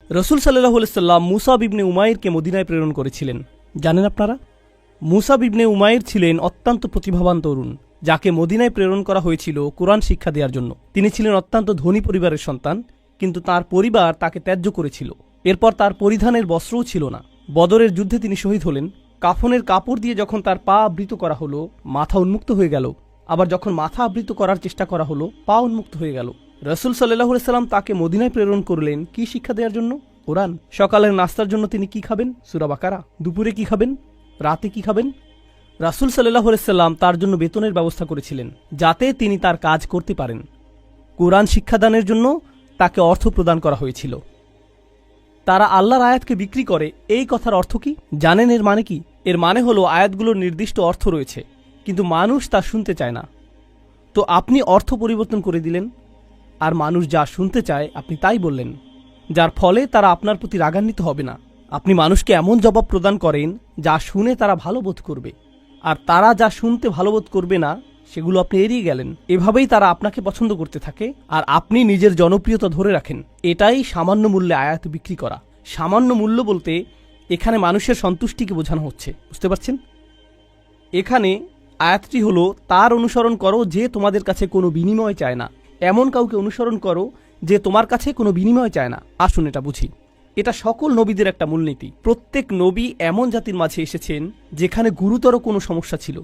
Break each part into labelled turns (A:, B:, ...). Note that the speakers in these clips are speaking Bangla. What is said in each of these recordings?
A: রসুল সাল্লাল্লাহু আলাইহি সাল্লাম মুসাব ইবনে উমাইরকে মদিনায় প্রেরণ করেছিলেন। জানেন আপনারা? মুসাব ইবনে উমাইর ছিলেন অত্যন্ত প্রতিভাবান তরুণ, যাকে মদিনায় প্রেরণ করা হয়েছিল কোরআন শিক্ষা দেওয়ার জন্য। তিনি ছিলেন অত্যন্ত ধনী পরিবারের সন্তান, কিন্তু তার পরিবার তাকে ত্যায্য করেছিল। এরপর তার পরিধানের বস্ত্রও ছিল না। বদরের যুদ্ধে তিনি শহীদ হলেন। কাফনের কাপড় দিয়ে যখন তার পা আবৃত করা হলো, মাথা উন্মুক্ত হয়ে গেল। আবার যখন মাথা আবৃত করার চেষ্টা করা হলো, পা উন্মুক্ত হয়ে গেল। রসুল সাল্লাল্লাহু আলাইহি সাল্লাম তাকে মদিনায় প্রেরণ করলেন কি শিক্ষা দেওয়ার জন্য? কোরআন। সকালের নাস্তার জন্য তিনি কি খাবেন? সূরা বাকারা। দুপুরে কি খাবেন? রাতে কি খাবেন? রাসূল সাল্লাল্লাহু আলাইহি সাল্লাম তার জন্য বেতনের ব্যবস্থা করেছিলেন, যাতে তিনি তার কাজ করতে পারেন। কোরআন শিক্ষাদানের জন্য তাকে অর্থ প্রদান করা হয়েছিল। তারা আল্লাহর আয়াতকে বিক্রি করে, এই কথার অর্থ কি জানেন? এর মানে কি? এর মানে হলো আয়াতগুলোর নির্দিষ্ট অর্থ রয়েছে, কিন্তু মানুষ তা শুনতে চায় না। তো আপনি অর্থ পরিবর্তন করে দিলেন, আর মানুষ যা শুনতে চায় আপনি তাই বললেন, যার ফলে তারা আপনার প্রতি রাগান্বিত হবে না। আপনি মানুষকে এমন জবাব প্রদান করেন যা শুনে তারা ভালো বোধ করবে, আর তারা যা শুনতে ভালো বোধ করবে না সেগুলো আপনি এড়িয়ে গেলেন। এভাবেই তারা আপনাকে পছন্দ করতে থাকে, আর আপনি নিজের জনপ্রিয়তা ধরে রাখেন। এটাই সামান্য মূল্যে আয়াত বিক্রি করা। সামান্য মূল্য বলতে এখানে মানুষের সন্তুষ্টিকে বোঝানো হচ্ছে, বুঝতে পারছেন? এখানে আয়াতটি হলো, তার অনুসরণ করো যে তোমাদের কাছে কোনো বিনিময় চায় না। এমন কাউকে অনুসরণ করো যে তোমার কাছে কোনো বিনিময় চায় না। আসুন এটা বুঝি। এটা সকল নবীদের একটা মূলনীতি। প্রত্যেক নবী এমন জাতির মাঝে এসেছেন যেখানে গুরুতর কোনো সমস্যা ছিল,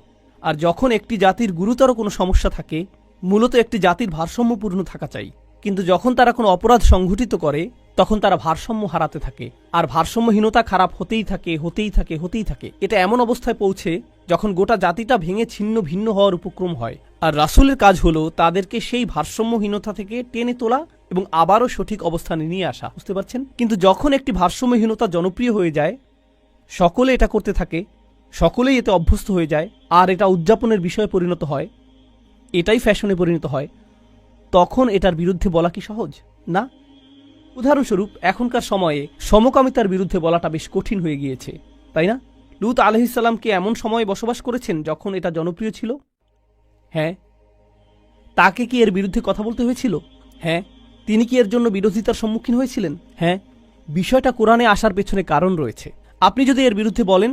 A: আর যখন একটি জাতির গুরুতর কোনো সমস্যা থাকে, মূলত একটি জাতির ভারসাম্যপূর্ণ থাকা চাই। কিন্তু যখন তারা কোনো অপরাধ সংঘটিত করে, তখন তারা ভারসাম্য হারাতে থাকে, আর ভারসাম্যহীনতা খারাপ হতেই থাকে, হতেই থাকে, হতেই থাকে। এটা এমন অবস্থায় পৌঁছে যখন গোটা জাতিটা ভেঙে ছিন্ন ভিন্ন হওয়ার উপক্রম হয়। আর রাসূলের কাজ হলো তাদেরকে সেই ভারসাম্যহীনতা থেকে টেনে তোলা এবং আবারও সঠিক অবস্থানে নিয়ে আসা, বুঝতে পারছেন? কিন্তু যখন একটি ভারসাম্যহীনতা জনপ্রিয় হয়ে যায়, সকলে এটা করতে থাকে, সকলেই এতে অভ্যস্ত হয়ে যায়, আর এটা উদযাপনের বিষয়ে পরিণত হয়, এটাই ফ্যাশনে পরিণত হয়, তখন এটার বিরুদ্ধে বলা কি সহজ? না। উদাহরণস্বরূপ, এখনকার সময়ে সমকামিতার বিরুদ্ধে বলাটা বেশ কঠিন হয়ে গিয়েছে, তাই না? লূত আলাইহিস সালাম কি এমন সময়ে বসবাস করেছেন যখন এটা জনপ্রিয় ছিল? হ্যাঁ। তাকে কি এর বিরুদ্ধে কথা বলতে হয়েছিল? হ্যাঁ। তিনি কি এর জন্য বিরোধিতার সম্মুখীন হয়েছিলেন? হ্যাঁ। বিষয়টা কোরআনে আসার পেছনে কারণ রয়েছে। আপনি যদি এর বিরুদ্ধে বলেন,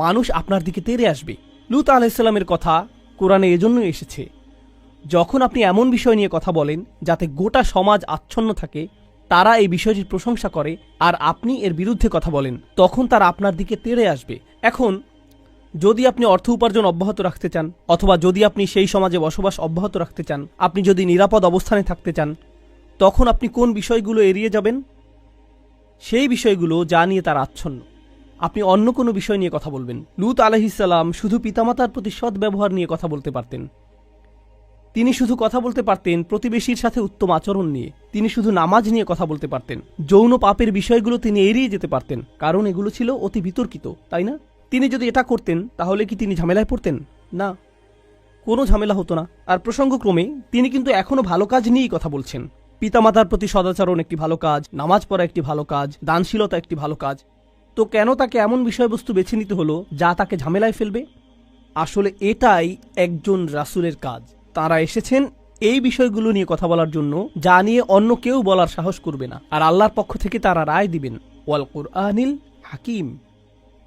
A: মানুষ আপনার দিকে তেড়ে আসবে। লূত আলাইহিস সালামের কথা কোরআনে এজন্যই এসেছে। যখন আপনি এমন বিষয় নিয়ে কথা বলেন যাতে গোটা সমাজ আচ্ছন্ন থাকে, তারা এই বিষয়টির প্রশংসা করে, আর আপনি এর বিরুদ্ধে কথা বলেন, তখন তারা আপনার দিকে তেড়ে আসবে। এখন যদি আপনি অর্থ উপার্জন অব্যাহত রাখতে চান, অথবা যদি আপনি সেই সমাজে বসবাস অব্যাহত রাখতে চান, আপনি যদি নিরাপদ অবস্থানে থাকতে চান, তখন আপনি কোন বিষয়গুলো এড়িয়ে যাবেন? সেই বিষয়গুলো যা নিয়ে তারা আচ্ছন্ন। আপনি অন্য কোনো বিষয় নিয়ে কথা বলবেন। লূত আলাইহিস সালাম শুধু পিতামাতার প্রতি সৎ ব্যবহার নিয়ে কথা বলতে পারতেন। তিনি শুধু কথা বলতে পারতেন প্রতিবেশীর সাথে উত্তম আচরণ নিয়ে। তিনি শুধু নামাজ নিয়ে কথা বলতে পারতেন। যৌন পাপের বিষয়গুলো তিনি এড়িয়ে যেতে পারতেন, কারণ এগুলো ছিল অতি বিতর্কিত, তাই না? তিনি যদি এটা করতেন, তাহলে কি তিনি ঝামেলায় পড়তেন? না, কোনো ঝামেলা হতো না। আর প্রসঙ্গক্রমে তিনি কিন্তু এখনো ভালো কাজ নিয়েই কথা বলছেন। পিতামাতার প্রতি সদাচরণ একটি ভালো কাজ, নামাজ পড়া একটি ভালো কাজ, দানশীলতা একটি ভালো কাজ। তো কেন তাকে এমন বিষয়বস্তু বেছে নিতে হলো যা তাকে ঝামেলায় ফেলবে? আসলে এটাই একজন রাসূলের কাজ। তারা এসেছেন এই বিষয়গুলো নিয়ে কথা বলার জন্য, যা নিয়ে অন্য কেউ বলার সাহস করবে না। আর আল্লাহর পক্ষ থেকে তারা রায় দিবেন। ওয়াল কুরআনিল হাকিম।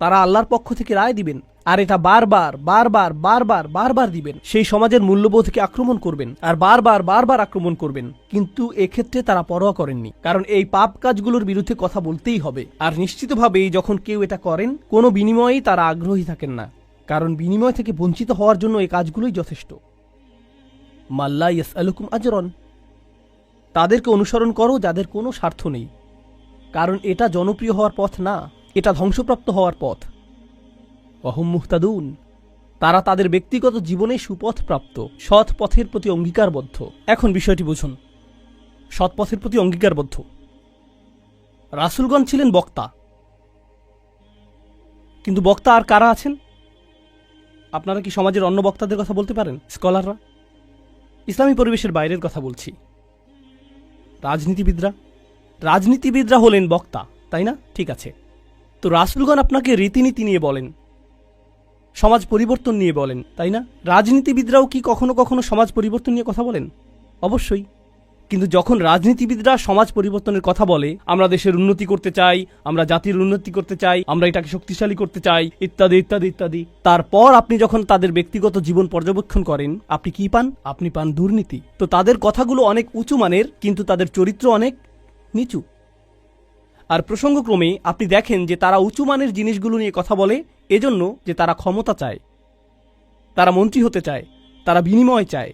A: তারা আল্লাহর পক্ষ থেকে রায় দিবেন, আর এটা বারবার বারবার বারবার বারবার দিবেন। সেই সমাজের মূল্যবোধকে আক্রমণ করবেন, আর বারবার বারবার আক্রমণ করবেন। কিন্তু এক্ষেত্রে তারা পরোয়া করেননি, কারণ এই পাপ কাজগুলোর বিরুদ্ধে কথা বলতেই হবে। আর নিশ্চিতভাবেই যখন কেউ এটা করেন, কোনো বিনিময়েই তারা আগ্রহী থাকেন না, কারণ বিনিময় থেকে বঞ্চিত হওয়ার জন্য এই কাজগুলোই যথেষ্ট। মাল্লা ইয়াসআলুকুম আজরান। তাদেরকে অনুসরণ করো যাদের কোনো স্বার্থ নেই, কারণ এটা জনপ্রিয় হওয়ার পথ না, এটা ধ্বংসপ্রাপ্ত হওয়ার পথ। ওয়াহুম মুহতাদুন। তারা তাদের ব্যক্তিগত জীবনে সুপথ প্রাপ্ত, সৎ পথের প্রতি অঙ্গীকারবদ্ধ। এখন বিষয়টি বুঝুন। সৎ পথের প্রতি অঙ্গীকারবদ্ধ। রাসূলগণ ছিলেন বক্তা, কিন্তু বক্তা আর কারা আছেন? আপনারা কি সমাজের অন্য বক্তাদের কথা বলতে পারেন? স্কলাররা। ইসলামী পরিবেশের বাইরের কথা বলছি। রাজনীতিবিদরা হলেন বক্তা, তাই না? ঠিক আছে। তো রাসূলগণ আপনাকে রীতিনীতি নিয়ে বলেন, সমাজ পরিবর্তন নিয়ে বলেন, তাই না? রাজনীতিবিদরাও কি কখনো কখনো সমাজ পরিবর্তন নিয়ে কথা বলেন? অবশ্যই। কিন্তু যখন রাজনীতিবিদরা সমাজ পরিবর্তনের কথা বলে, আমরা দেশের উন্নতি করতে চাই, আমরা জাতির উন্নতি করতে চাই, আমরা এটাকে শক্তিশালী করতে চাই, ইত্যাদি ইত্যাদি ইত্যাদি, তারপর আপনি যখন তাদের ব্যক্তিগত জীবন পর্যবেক্ষণ করেন, আপনি কি পান? আপনি পান দুর্নীতি। তো তাদের কথাগুলো অনেক উঁচু মানের, কিন্তু তাদের চরিত্র অনেক নিচু। আর প্রসঙ্গক্রমে আপনি দেখেন যে তারা উঁচু মানের জিনিসগুলো নিয়ে কথা বলে এজন্য যে তারা ক্ষমতা চায়, তারা মন্ত্রী হতে চায়, তারা বিনিময় চায়,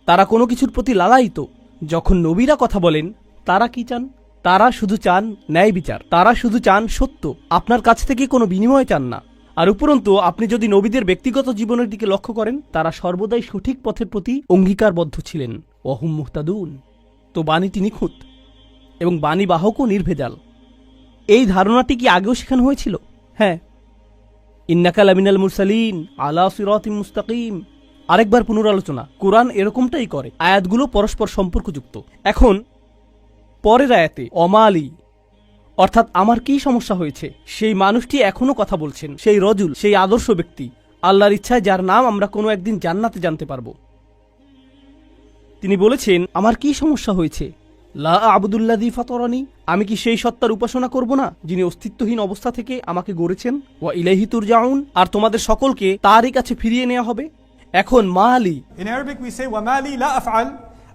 A: তারা কোনো কিছুর প্রতি লালায়িত। যখন নবীরা কথা বলেন, তারা কি চান? তারা শুধু চান ন্যায় বিচার, তারা শুধু চান সত্য, আপনার কাছ থেকে কোনো বিনিময় চান না। আর উপরন্তু আপনি যদি নবীদের ব্যক্তিগত জীবনের দিকে লক্ষ্য করেন, তারা সর্বদাই সঠিক পথের প্রতি অঙ্গীকারবদ্ধ ছিলেন। ওয়াহুম মুহতাদুন। তো বাণীটি নিখুঁত এবং বাণীবাহকও নির্ভেজাল। এই ধারণাটি কি আগেও শেখানো হয়েছিল? হ্যাঁ, ইন্নাকা লামিনাল মুরসালিন আলা সিরাতিম মুস্তাকিম। আরেকবার পুনরালোচনা, কোরআন এরকমটাই করে, আয়াতগুলো পরস্পর সম্পর্কযুক্ত। এখন পরের আয়াতে অমালি, অর্থাৎ আমার কি সমস্যা হয়েছে, সেই মানুষটি এখনো কথা বলছেন, সেই রজুল, সেই আদর্শ ব্যক্তি, আল্লাহর ইচ্ছায় যার নাম আমরা কোনো একদিন জান্নাতে জানতে পারবো। তিনি বলেছেন, আমার কি সমস্যা হয়েছে? লা আবুদুল্লাযী ফাতারানি, আমি কি সেই সত্তার উপাসনা করব না যিনি অস্তিত্বহীন অবস্থা থেকে আমাকে গড়েছেন? ওয়া ইলাইহি তুরজাউন, আর তোমাদের সকলকে তারই কাছে ফিরিয়ে নেওয়া হবে। এখন মালি,
B: In Arabic we say وَمَالِي لَا أَفْعَلْ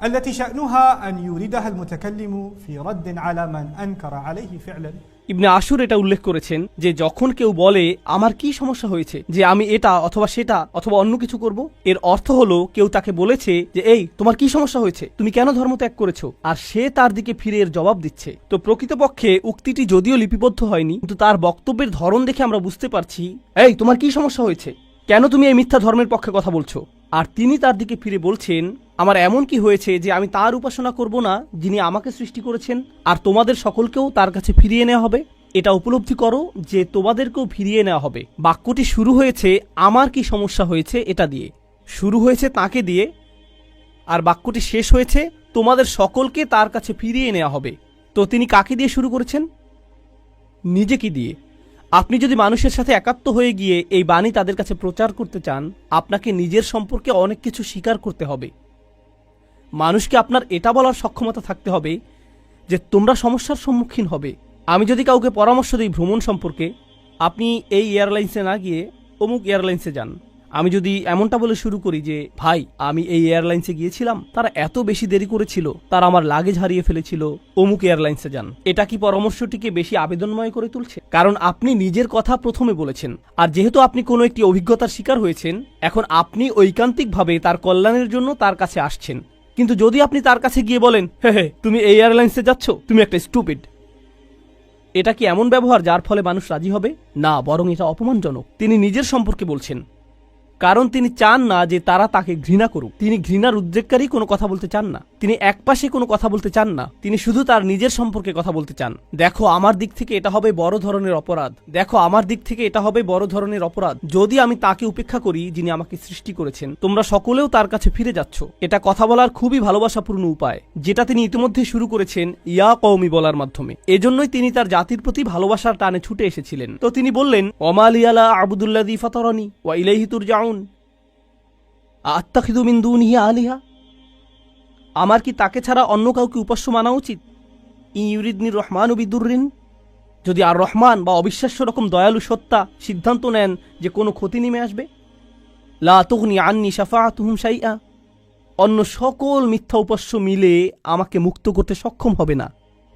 B: التي شأنها أن يوردها المتكلم في رد على من أنكر عليه فعلا।
A: ইবনে আশুর এটা উল্লেখ করেছেন যে যখন কেউ বলে আমার কি সমস্যা হয়েছে যে আমি এটা অথবা সেটা অথবা অন্য কিছু করব, এর অর্থ হলো কেউ তাকে বলেছে যে এই তোমার কি সমস্যা হয়েছে, তুমি কেন ধর্ম ত্যাগ করেছো, আর সে তার দিকে ফিরে এর জবাব দিচ্ছে। তো প্রকৃতপক্ষে উক্তিটি যদিও লিপিবদ্ধ হয়নি, কিন্তু তার বক্তব্যের ধরন দেখে আমরা বুঝতে পারছি, এই তোমার কি সমস্যা হয়েছে, কেন তুমি এই মিথ্যা ধর্মের পক্ষে কথা বলছো? আর তিনি তার দিকে ফিরে বলছেন, আমার এমন কি হয়েছে যে আমি তার উপাসনা করব না যিনি আমাকে সৃষ্টি করেছেন, আর তোমাদের সকলকেও তার কাছে ফিরিয়ে নেওয়া হবে। এটা উপলব্ধি করো যে তোমাদেরকেও ফিরিয়ে নেওয়া হবে। বাক্যটি শুরু হয়েছে আমার কি সমস্যা হয়েছে এটা দিয়ে, শুরু হয়েছে তাকে দিয়ে, আর বাক্যটি শেষ হয়েছে তোমাদের সকলকে তার কাছে ফিরিয়ে নেওয়া হবে। তো তিনি কাকে দিয়ে শুরু করেছেন? নিজেকে দিয়ে। আপনি যদি মানুষের সাথে একাত্ম হয়ে গিয়ে এই বাণী তাদের কাছে প্রচার করতে চান, আপনাকে নিজের সম্পর্কে অনেক কিছু স্বীকার করতে হবে। মানুষকে আপনার এটা বলার সক্ষমতা থাকতে হবে যে তোমরা সমস্যার সম্মুখীন হবে। আমি যদি কাউকে পরামর্শ দিই ভ্রমণ সম্পর্কে, আপনি এই এয়ারলাইন্সে না গিয়ে অমুক এয়ারলাইন্সে যান, আমি যদি এমনটা বলে শুরু করি যে ভাই আমি এই এয়ারলাইন্সে গিয়েছিলাম, তারা এত বেশি দেরি করেছিল, তারা আমার লাগেজ হারিয়ে ফেলেছিল, অমুক এয়ারলাইন্সে যান, এটা কি পরামর্শটিকে বেশি আবেদনময় করে তুলছে? কারণ আপনি নিজের কথা প্রথমে বলেছেন, আর যেহেতু আপনি কোনো একটি অভিজ্ঞতার শিকার হয়েছেন, এখন আপনি ঐকান্তিকভাবে তার কল্যাণের জন্য তার কাছে আসছেন। কিন্তু যদি আপনি তার কাছে গিয়ে বলেন, হে তুমি এই এয়ারলাইন্সে যাচ্ছ, তুমি একটা স্টুপিড, এটা কি এমন ব্যবহার যার ফলে মানুষ রাজি হবে? না, বরং এটা অপমানজনক। তিনি নিজের সম্পর্কে বলছেন, কারণ তিনি চান না যে তারা তাকে ঘৃণা করুক। তিনি ঘৃণার উদ্রেককারী কোনো কথা বলতে চান না, তিনি একপাশে কোনো কথা বলতে চান না, তিনি শুধু তার নিজের সম্পর্কে কথা বলতে চান। দেখো আমার দিক থেকে এটা হবে বড় ধরনের অপরাধ, দেখো আমার দিক থেকে এটা হবে বড় ধরনের অপরাধ যদি আমি তাকে উপেক্ষা করি যিনি আমাকে সৃষ্টি করেছেন। তোমরা সকলেও তার কাছে ফিরে যাচ্ছ। এটা কথা বলার খুবই ভালোবাসাপূর্ণ উপায়, যেটা তিনি ইতিমধ্যে শুরু করেছেন ইয়া কওমি বলার মাধ্যমে। এজন্যই তিনি তার জাতির প্রতি ভালোবাসার টানে ছুটে এসেছিলেন। তো তিনি বললেন, ওমালিয়ালা আবুদুল্লাযী ফাতারানি ওয়া ইলাইহি তুরজাউন আত্তাখিযু মিন দুনিহি আলিহা, আমার কি তাকে ছাড়া অন্য কাউকে উপাস্য মানা উচিত? ইউরিদনির রহমানু বিদুররিন, যদি আর রহমান বা অবিশ্বাস্য রকম দয়ালু সত্তা সিদ্ধান্ত নেন যে কোনো ক্ষতি নেমে আসবে, লা তুগনি আন্নি শাফাআতুহুম শাইআ, অন্য সকল মিথ্যা উপাস্য মিলে আমাকে মুক্ত করতে সক্ষম হবে না।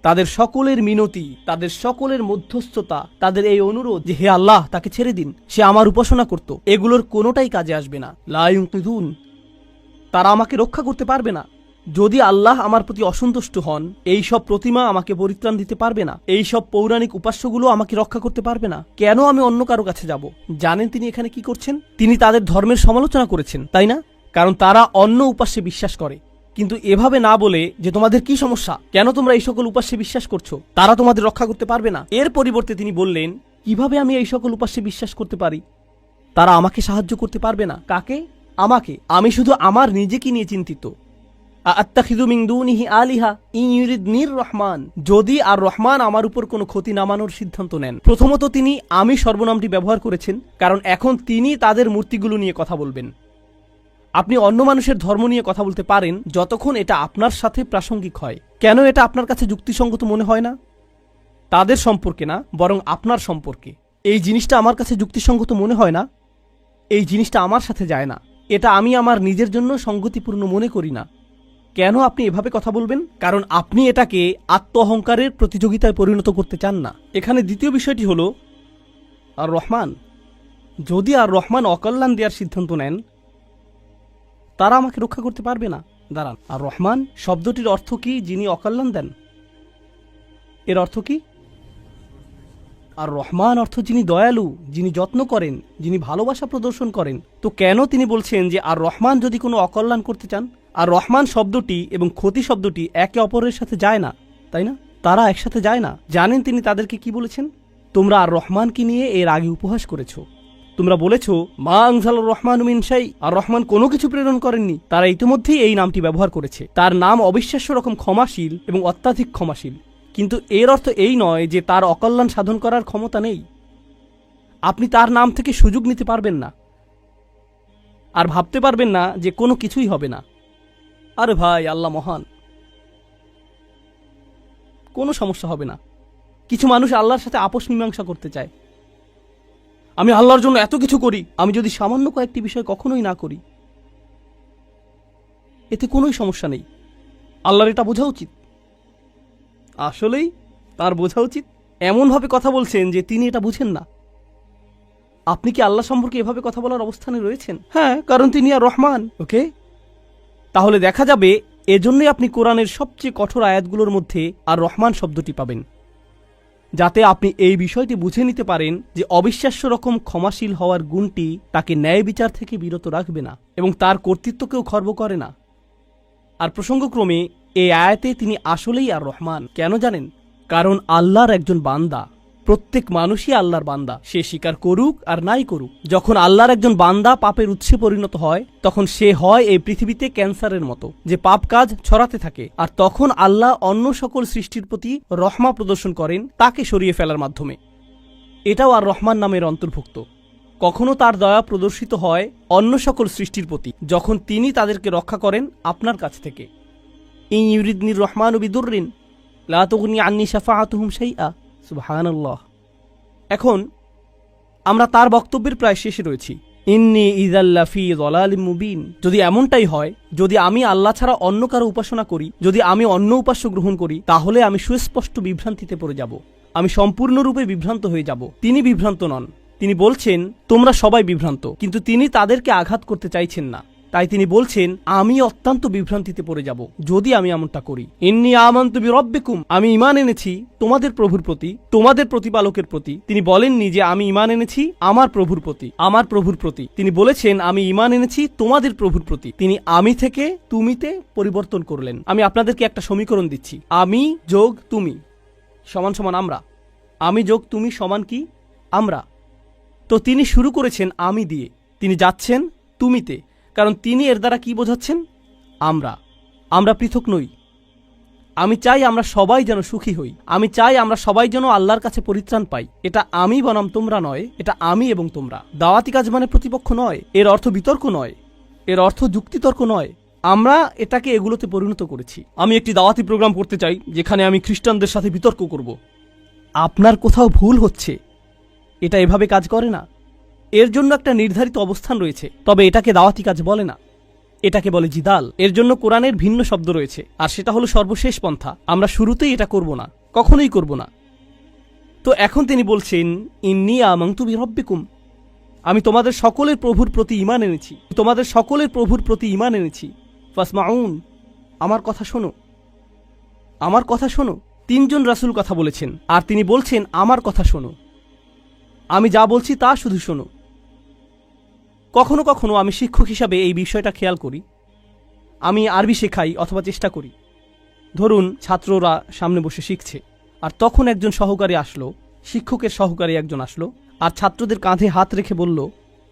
A: তাদের সকলের মিনতি, তাদের সকলের মধ্যস্থতা, তাদের এই অনুরোধ যে হে আল্লাহ তাকে ছেড়ে দিন, সে আমার উপাসনা করত, এগুলোর কোনোটাই কাজে আসবে না। লা ইউনকিযুন, তারা আমাকে রক্ষা করতে পারবে না। যদি আল্লাহ আমার প্রতি অসন্তুষ্ট হন, এই সব প্রতিমা আমাকে পরিত্রাণ দিতে পারবে না, এই সব পৌরাণিক উপাস্যগুলো আমাকে রক্ষা করতে পারবে না। কেন আমি অন্য কারো কাছে যাব? জানেন তিনি এখানে কি করছেন? তিনি তাদের ধর্মের সমালোচনা করেছেন, তাই না? কারণ তারা অন্য উপাস্যে বিশ্বাস করে, কিন্তু এভাবে না বলে যে তোমাদের কি সমস্যা, কেন তোমরা এই সকল উপাস্যে বিশ্বাস করছো, তারা তোমাদের রক্ষা করতে পারবে না। এর পরিবর্তে তিনি বললেন, কিভাবে আমি এই সকল উপাস্যে বিশ্বাস করতে পারি? তারা আমাকে সাহায্য করতে পারবে না। কাকে? আমাকে। আমি শুধু আমার নিজেকে নিয়ে চিন্তিত। আত্তাখিযু মিন দুনিহি আলিহা ইন ইউরিদনির রহমান, যদি আর রহমান আমার উপর কোনো ক্ষতি নামানোর সিদ্ধান্ত নেন। প্রথমত তিনি আমি সর্বনামটি ব্যবহার করেছেন, কারণ এখন তিনি তাদের মূর্তিগুলো নিয়ে কথা বলবেন। আপনি অন্য মানুষের ধর্ম নিয়ে কথা বলতে পারেন যতক্ষণ এটা আপনার সাথে প্রাসঙ্গিক হয়। কেন এটা আপনার কাছে যুক্তিসঙ্গত মনে হয় না? তাদের সম্পর্কে না, বরং আপনার সম্পর্কে। এই জিনিসটা আমার কাছে যুক্তিসঙ্গত মনে হয় না, এই জিনিসটা আমার সাথে যায় না, এটা আমি আমার নিজের জন্য সঙ্গতিপূর্ণ মনে করি না। কেন আপনি এভাবে কথা বলবেন? কারণ আপনি এটাকে আত্ম অহংকারের প্রতিযোগিতায় পরিণত করতে চান না। এখানে দ্বিতীয় বিষয়টি হলো আর রহমান। যদি আর রহমান অকল্যাণ দেওয়ার সিদ্ধান্ত নেন, তারা আমাকে রক্ষা করতে পারবে না। দাঁড়ান, আর রহমান শব্দটির অর্থ কি? যিনি অকল্যাণ দেন। এর অর্থ কি? আর রহমান অর্থ যিনি দয়ালু, যিনি যত্ন করেন, যিনি ভালোবাসা প্রদর্শন করেন। তো কেন তিনি বলছেন যে আর রহমান যদি কোনো অকল্যাণ করতে চান? আর রহমান শব্দটি এবং ক্ষতি শব্দটি একে অপরের সাথে যায় না, তাই না? তারা একসাথে যায় না। জানেন তিনি তাদেরকে কি বলেছেন? তোমরা আর রহমানকে নিয়ে এর আগে উপহাস করেছ। তোমরা বলেছ মা আনজালার রহমান মিন শাই, আর রহমান কোনো কিছু প্রেরণ করেননি। তারা ইতিমধ্যেই এই নামটি ব্যবহার করেছে। তার নাম অবিশ্বাস্য রকম ক্ষমাশীল এবং অত্যাধিক ক্ষমাশীল। কিন্তু এর অর্থ এই নয় যে তার অকল্যাণ সাধন করার ক্ষমতা নেই। আপনি তার নাম থেকে সুযোগ নিতে পারবেন না, আর ভাবতে পারবেন না যে কোনো কিছুই হবে না। আরে ভাই, আল্লাহ মহান, কোনো সমস্যা হবে না। কিছু মানুষ আল্লাহর সাথে আপোষ মীমাংসা করতে চায়। আমি আল্লাহর জন্য এত কিছু করি, আমি যদি সামান্য কয়েকটি বিষয় কখনোই না করি, এতে কোনোই সমস্যা নেই। আল্লাহর এটা বোঝা উচিত। আসলেই তার বোঝা উচিত। এমনভাবে কথা বলছেন যে তিনি এটা বুঝেন না। আপনি কি আল্লাহ সম্পর্কে এভাবে কথা বলার অবস্থানে রয়েছেন? হ্যাঁ, কারণ তিনি আর রহমান। ওকে, তাহলে দেখা যাবে এজন্যই আপনি কোরআনের সবচেয়ে কঠোর আয়াতগুলোর মধ্যে আর রহমান শব্দটি পাবেন, যাতে আপনি এই বিষয়টি বুঝে নিতে পারেন যে অবিশ্বাস্য রকম ক্ষমাশীল হওয়ার গুণটি তাকে ন্যায় বিচার থেকে বিরত রাখবে না এবং তার কর্তৃত্বকেও খর্ব করে না। আর প্রসঙ্গক্রমে এই আয়াতে তিনি আসলেই আর রহমান। কেন জানেন? কারণ আল্লাহর একজন বান্দা, প্রত্যেক মানুষই আল্লাহর বান্দা, সে স্বীকার করুক আর নাই করুক। যখন আল্লাহর একজন বান্দা পাপের উৎসে পরিণত হয়, তখন সে হয় এই পৃথিবীতে ক্যান্সারের মতো, যে পাপ কাজ ছড়াতে থাকে। আর তখন আল্লাহ অন্য সকল সৃষ্টির প্রতি রহমা প্রদর্শন করেন তাকে সরিয়ে ফেলার মাধ্যমে। এটাও আর রহমান নামের অন্তর্ভুক্ত। কখনো তার দয়া প্রদর্শিত হয় অন্য সকল সৃষ্টির প্রতি, যখন তিনি তাদেরকে রক্ষা করেন আপনার কাছ থেকে। ইন ইউরিদনির রহমান বিদুররিন লা তুগনি আন্নি শাফাআতুহুম শাইআ। সুবহানাল্লাহ। এখন আমরা তার বক্তব্যের প্রায় শেষে রয়েছি। ইন্নী ইযাল্লা ফি যালালিম মুবিন। যদি এমনটাই হয়, যদি আমি আল্লাহ ছাড়া অন্য কারো উপাসনা করি, যদি আমি অন্য উপাস্য গ্রহণ করি, তাহলে আমি সুস্পষ্ট বিভ্রান্তিতে পড়ে যাব। আমি সম্পূর্ণরূপে বিভ্রান্ত হয়ে যাব। তিনি বিভ্রান্ত নন। তিনি বলছেন তোমরা সবাই বিভ্রান্ত, কিন্তু তিনি তাদেরকে আঘাত করতে চাইছেন না। তাই তিনি বলছেন আমি অত্যন্ত বিভ্রান্তিতে পড়ে যাব যদি আমি এমনটা করি। ইন্নী আমানতু বিরব্বিকুম। আমি ঈমান এনেছি তোমাদের প্রভুর প্রতি, তোমাদের প্রতিপালকের প্রতি। তিনি বলেননি যে আমি ঈমান এনেছি আমার প্রভুর প্রতি, আমার প্রভুর প্রতি। তিনি বলেছেন আমি ঈমান এনেছি তোমাদের প্রভুর প্রতি। তিনি আমি থেকে তুমিতে পরিবর্তন করলেন। আমি আপনাদেরকে একটা সমীকরণ দিচ্ছি। আমি যোগ তুমি সমান সমান আমরা। আমি যোগ তুমি সমান কি? আমরা। তো তিনি শুরু করেছেন আমি দিয়ে, তিনি যাচ্ছেন তুমিতে, কারণ তিনি এর দ্বারা কি বোঝাচ্ছেন? আমরা পৃথক নই। আমি চাই আমরা সবাই যেন সুখী হই। আমি চাই আমরা সবাই যেন আল্লাহর কাছে পরিত্রাণ পাই। এটা আমি বনাম তোমরা নয়, এটা আমি এবং তোমরা। দাওয়াতি কাজ মানে প্রতিপক্ষ নয়, এর অর্থ বিতর্ক নয়, এর অর্থ যুক্তিতর্ক নয়। আমরা এটাকে এগুলোতে পরিণত করেছি। আমি একটি দাওয়াতি প্রোগ্রাম করতে চাই যেখানে আমি খ্রিস্টানদের সাথে বিতর্ক করব। আপনার কোথাও ভুল হচ্ছে। এটা এভাবে কাজ করে না। এর জন্য একটা নির্ধারিত অবস্থান রয়েছে, তবে এটাকে দাওয়াতি কাজ বলে না, এটাকে বলে জিদাল। এর জন্য কোরআনের ভিন্ন শব্দ রয়েছে, আর সেটা হলো সর্বশেষ পন্থা। আমরা শুরুতেই এটা করব না, কখনোই করব না। তো এখন তিনি বলছেন ইন্নী আমানতু বিরব্বিকুম। আমি তোমাদের সকলের প্রভুর প্রতি ঈমান এনেছি, তোমাদের সকলের প্রভুর প্রতি ঈমান এনেছি। ফাসমাউন, আমার কথা শোনো, আমার কথা শোনো। তিনজন রাসূল কথা বলেছেন, আর তিনি বলছেন আমার কথা শোনো। আমি যা বলছি তা শুধু শোনো। কখনো কখনো আমি শিক্ষক হিসাবে এই বিষয়টা খেয়াল করি। আমি আরবি শেখাই অথবা চেষ্টা করি। ধরুন ছাত্ররা সামনে বসে শিখছে, আর তখন একজন সহকারী আসলো, শিক্ষকের সহকারী একজন আসলো, আর ছাত্রদের কাঁধে হাত রেখে বলল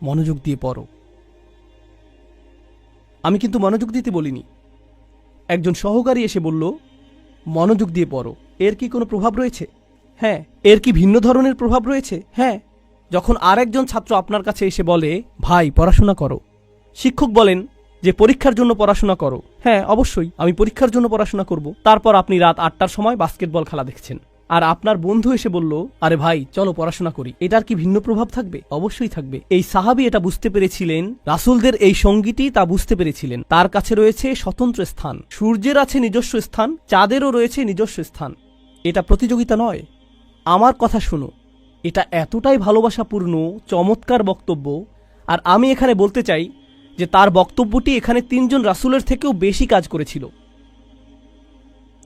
A: মনোযোগ দিয়ে পড়ো। আমি কিন্তু মনোযোগ দিতে বলিনি। একজন সহকারী এসে বলল মনোযোগ দিয়ে পড়ো। এর কি কোনো প্রভাব রয়েছে? হ্যাঁ। এর কি ভিন্ন ধরনের প্রভাব রয়েছে? হ্যাঁ। যখন আরেকজন ছাত্র আপনার কাছে এসে বলে ভাই পড়াশোনা করো, শিক্ষক বলেন যে পরীক্ষার জন্য পড়াশোনা করো। হ্যাঁ, অবশ্যই আমি পরীক্ষার জন্য পড়াশোনা করব। তারপর আপনি রাত 8টার সময় বাস্কেটবল খেলা দেখছেন, আর আপনার বন্ধু এসে বলল, আরে ভাই চলো পড়াশোনা করি। এটার কি ভিন্ন প্রভাব থাকবে? অবশ্যই থাকবে। এই সাহাবী এটা বুঝতে পেরেছিলেন, রাসূলদের এই সঙ্গীটি তা বুঝতে পেরেছিলেন। তার কাছে রয়েছে স্বতন্ত্র স্থান, সূর্যের আছে নিজস্ব স্থান, চাঁদেরও রয়েছে নিজস্ব স্থান। এটা প্রতিযোগিতা নয়। আমার কথা শুনো, এটা এতটাই ভালোবাসাপূর্ণ চমৎকার বক্তব্য। আর আমি এখানে বলতে চাই যে তার বক্তব্যটি এখানে 3জন রাসূলের থেকেও বেশি কাজ করেছিল।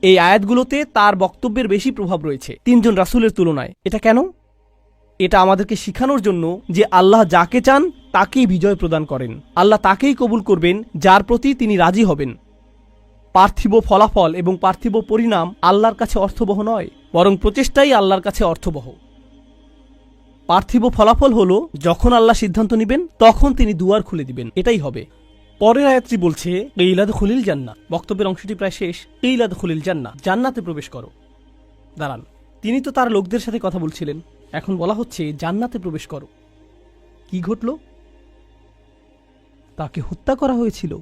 A: এই আয়াতগুলোতে তার বক্তব্যের বেশি প্রভাব রয়েছে 3জন রাসূলের তুলনায়। এটা কেন? এটা আমাদেরকে শিখানোর জন্য যে আল্লাহ যাকে চান তাকেই বিজয় প্রদান করেন। আল্লাহ তাকেই কবুল করবেন যার প্রতি তিনি রাজি হবেন। পার্থিব ফলাফল এবং পার্থিব পরিণাম আল্লাহর কাছে অর্থবহ নয়, বরং প্রচেষ্টাই আল্লাহর কাছে অর্থবহ। পার্থিব ফলাফল হলো যখন আল্লাহ সিদ্ধান্ত নেবেন তখন তিনি দুয়ার খুলে দিবেন, এটাই হবে। পরের আয়াতটি বলছে কিলা দুখুলিল জান্নাহ। বক্তব্যের অংশটি প্রায় শেষ। কিলা দুখুলিল জান্নাহ, জান্নাতে প্রবেশ করো। দাঁড়ান, তিনি তো তার লোকদের সাথে কথা বলছিলেন, এখন বলা হচ্ছে জান্নাতে প্রবেশ করো। কি ঘটল? তাকে হত্যা করা হয়েছিল।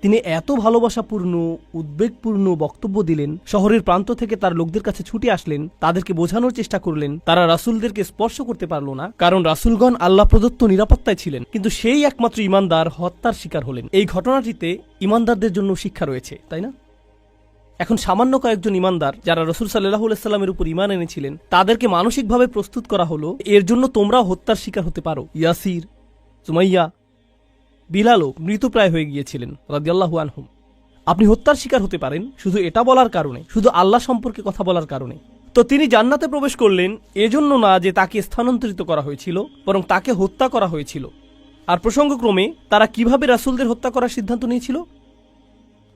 A: তিনি এত ভালোবাসাপূর্ণ উদ্বেগপূর্ণ বক্তব্য দিলেন, শহরের প্রান্ত থেকে তার লোকদের কাছে ছুটে আসলেন, তাদেরকে বোঝানোর চেষ্টা করলেন। তারা রাসূলদেরকে স্পর্শ করতে পারল না, কারণ রাসূলগণ আল্লাহ প্রদত্ত নিরাপত্তায় ছিলেন। কিন্তু সেই একমাত্র ঈমানদার হত্যার শিকার হলেন। এই ঘটনাটিতে ঈমানদারদের জন্য শিক্ষা রয়েছে, তাই না? এখন সামান্য কয়েকজন ঈমানদার যারা রাসূল সাল্লাল্লাহু আলাইহি সাল্লামের উপর ঈমান এনেছিলেন, তাদেরকে মানসিকভাবে প্রস্তুত করা হলো এর জন্য তোমরাও হত্যার শিকার হতে পারো। ইয়াসির, সুমাইয়া, বিলালও মৃতপ্রায় হয়ে গিয়েছিলেন রাদিয়াল্লাহু আনহুম। আপনি হত্যার শিকার হতে পারেন শুধু এটা বলার কারণে, শুধু আল্লাহ সম্পর্কে কথা বলার কারণে। তো তিনি জান্নাতে প্রবেশ করলেন এজন্য না যে তাকে স্থানান্তরিত করা হয়েছিল, বরং তাকে হত্যা করা হয়েছিল। আর প্রসঙ্গক্রমে তারা কিভাবে রাসূলদের হত্যা করার সিদ্ধান্ত নিয়েছিল?